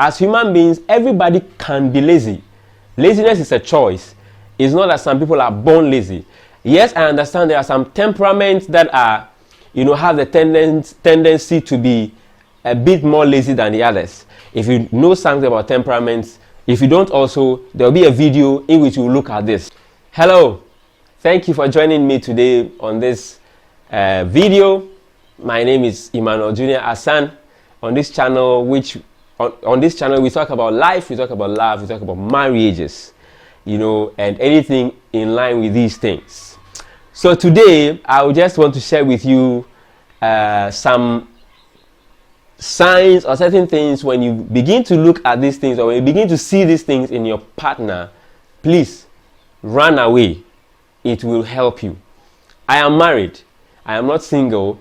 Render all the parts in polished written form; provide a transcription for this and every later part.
as human beings, everybody can be lazy. Laziness is a choice. It's not that some people are born lazy. Yes, I understand there are some temperaments that are, have the tendency to be a bit more lazy than the others. If you know something about temperaments, if you don't also, there will be a video in which we'll look at this. Hello, thank you for joining me today on this video. My name is Emmanuel Junior Asan. On this channel, on this channel, we talk about life, we talk about love, we talk about marriages, and anything in line with these things. So today, I just want to share with you some signs or certain things. When you begin to look at these things or when you begin to see these things in your partner, please run away. It will help you. I am married. I am not single.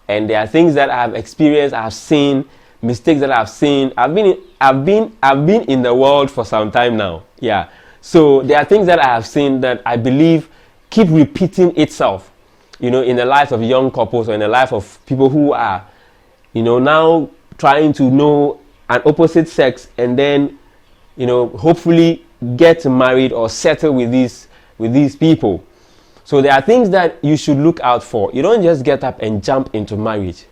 And there are things that I have experienced, I have seen, mistakes that I have seen. I've been in the world for some time now. Yeah. So there are things that I have seen that I believe keep repeating itself, in the lives of young couples or in the life of people who are, now trying to know an opposite sex and then, hopefully get married or settle with these people. So there are things that you should look out for. You don't just get up and jump into marriage.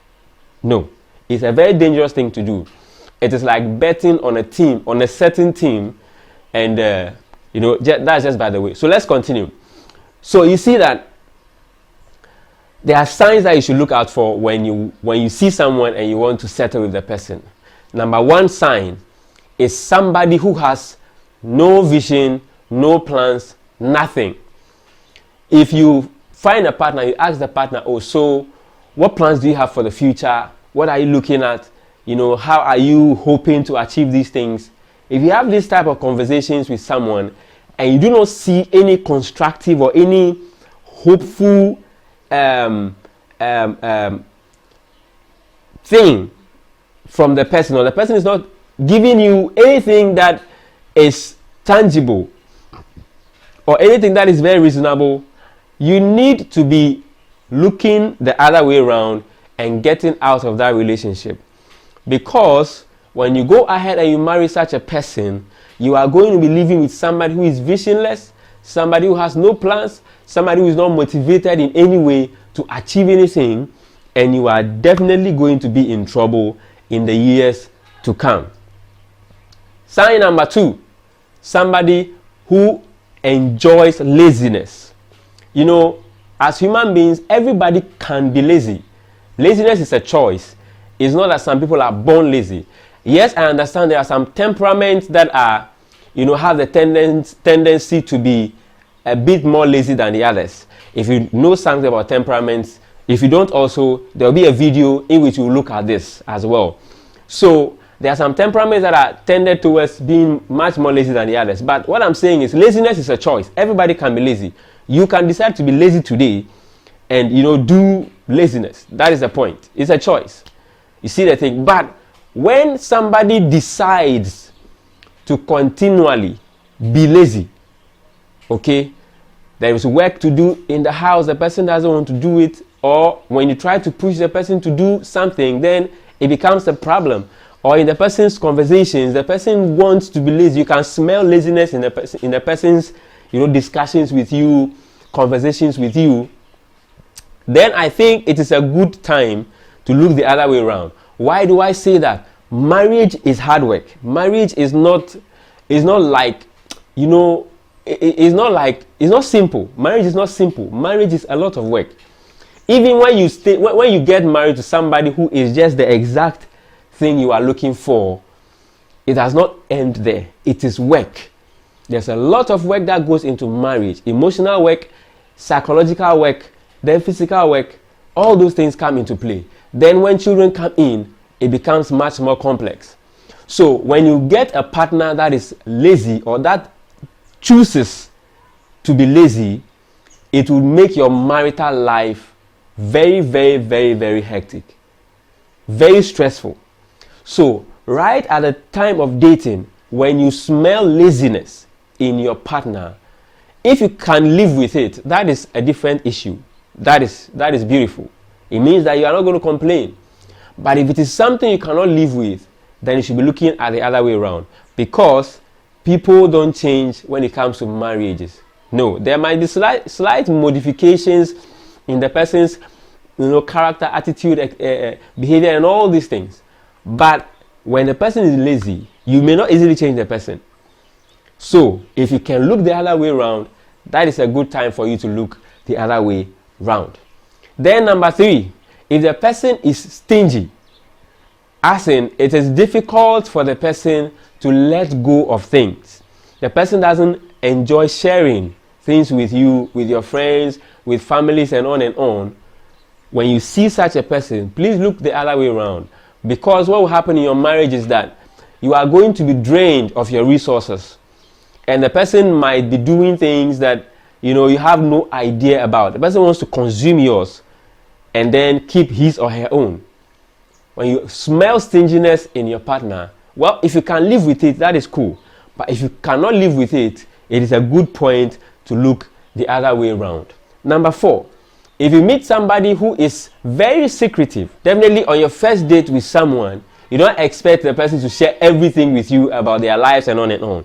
No, it's a very dangerous thing to do. It is like betting on a team, on a certain team, and that's just by the way. So let's continue. So you see that there are signs that you should look out for when you see someone and you want to settle with the person. Number one sign is somebody who has no vision, no plans, nothing. If you find a partner, you ask the partner, oh, so what plans do you have for the future? What are you looking at? How are you hoping to achieve these things? If you have this type of conversations with someone and you do not see any constructive or any hopeful thing from the person, or the person is not giving you anything that is tangible or anything that is very reasonable, you need to be looking the other way around and getting out of that relationship. Because when you go ahead and you marry such a person, you are going to be living with somebody who is visionless, somebody who has no plans, somebody who is not motivated in any way to achieve anything, and you are definitely going to be in trouble in the years to come. Sign number two, somebody who enjoys laziness. As human beings, everybody can be lazy. Laziness is a choice. It's not that some people are born lazy. Yes, I understand there are some temperaments that are, have the tendency to be a bit more lazy than the others. If you know something about temperaments, if you don't also, there will be a video in which we'll look at this as well. So there are some temperaments that are tended towards being much more lazy than the others. But what I'm saying is laziness is a choice. Everybody can be lazy. You can decide to be lazy today and, do laziness. That is the point. It's a choice. You see the thing. But when somebody decides to continually be lazy, okay, there is work to do in the house, the person doesn't want to do it, or when you try to push the person to do something, then it becomes a problem. Or in the person's conversations, the person wants to be lazy. You can smell laziness in the person's discussions with you, conversations with you. Then I think it is a good time to look the other way around. Why do I say that? Marriage is hard work. Marriage is not like, it's not simple. Marriage is not simple. Marriage is a lot of work. Even when you get married to somebody who is just the exact thing you are looking for, it does not end there. It is work. There's a lot of work that goes into marriage. Emotional work, psychological work, then physical work. All those things come into play. Then when children come in, it becomes much more complex. So when you get a partner that is lazy or that chooses to be lazy, it will make your marital life very, very, very, very hectic. Very stressful. So right at the time of dating, when you smell laziness in your partner, if you can live with it, that is a different issue. That is beautiful. It means that you are not going to complain. But if it is something you cannot live with, then you should be looking at the other way around, because people don't change when it comes to marriages. No, there might be slight modifications in the person's character, attitude, behavior, and all these things. But when the person is lazy, you may not easily change the person. So if you can look the other way around, that is a good time for you to look the other way round. Then number 3, if the person is stingy, as in it is difficult for the person to let go of things. The person doesn't enjoy sharing things with you, with your friends, with families, and on and on. When you see such a person, please look the other way around, because what will happen in your marriage is that you are going to be drained of your resources, and the person might be doing things that you have no idea about. The person wants to consume yours and then keep his or her own. When you smell stinginess in your partner, well, if you can live with it, that is cool. But if you cannot live with it, it is a good point to look the other way around. Number 4, if you meet somebody who is very secretive, definitely on your first date with someone, you don't expect the person to share everything with you about their lives and on and on.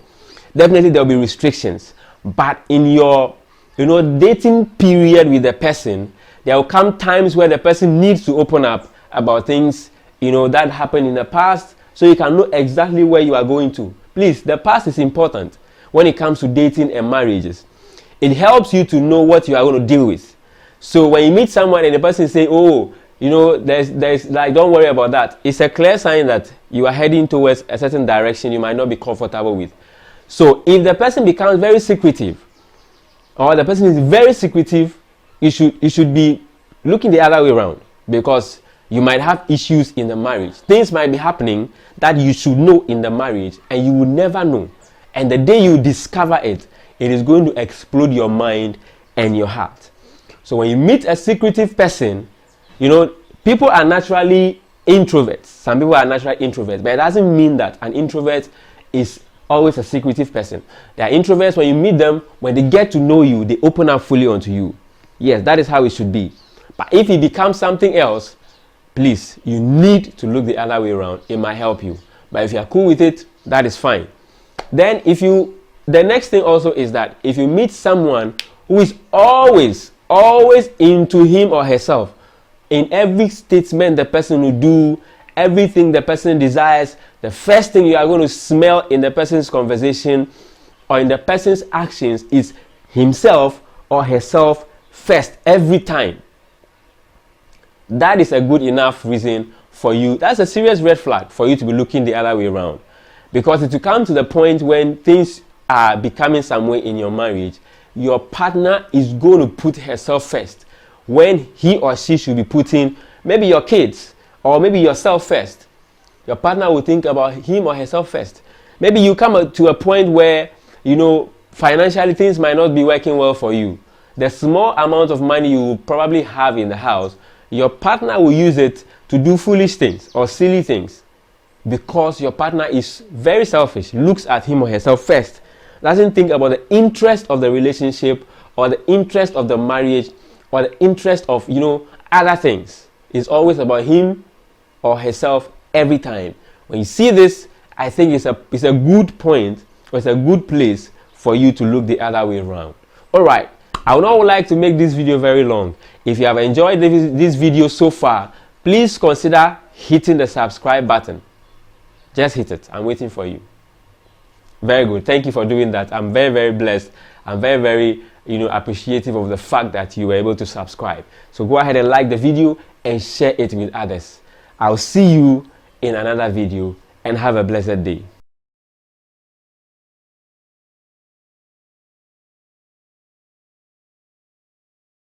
Definitely there will be restrictions. But in your dating period with the person, there will come times where the person needs to open up about things that happened in the past, so you can know exactly where you are going to. Please, the past is important when it comes to dating and marriages. It helps you to know what you are going to deal with. So when you meet someone and the person say, oh, there's like, don't worry about that, it's a clear sign that you are heading towards a certain direction you might not be comfortable with. So if the person becomes very secretive, or the person is very secretive, you should be looking the other way around, because you might have issues in the marriage. Things might be happening that you should know in the marriage, and you will never know. And the day you discover it, it is going to explode your mind and your heart. So when you meet a secretive person, people are naturally introverts. Some people are naturally introverts, but it doesn't mean that an introvert is always a secretive person. They are introverts. When you meet them, when they get to know you, they open up fully onto you. Yes, that is how it should be. But if it becomes something else, please, you need to look the other way around. It might help you. But if you are cool with it, that is fine. Then the next thing also is that if you meet someone who is always into him or herself, in every statement the person will do, everything the person desires, the first thing you are going to smell in the person's conversation or in the person's actions is himself or herself first, every time. That is a good enough reason for you. That's a serious red flag for you to be looking the other way around. Because it will come to the point when things are becoming some way in your marriage, your partner is going to put herself first, when he or she should be putting maybe your kids or maybe yourself first. Your partner will think about him or herself first. Maybe you come to a point where, financially things might not be working well for you. The small amount of money you will probably have in the house, your partner will use it to do foolish things or silly things, because your partner is very selfish, looks at him or herself first, doesn't think about the interest of the relationship or the interest of the marriage or the interest of other things. It's always about him or herself every time. When you see this, I think it's a good point, or it's a good place for you to look the other way around. Alright, I would not like to make this video very long. If you have enjoyed this video so far, please consider hitting the subscribe button. Just hit it. I'm waiting for you. Very good. Thank you for doing that. I'm very, very blessed. I'm very, very appreciative of the fact that you were able to subscribe. So go ahead and like the video and share it with others. I'll see you in another video, and have a blessed day.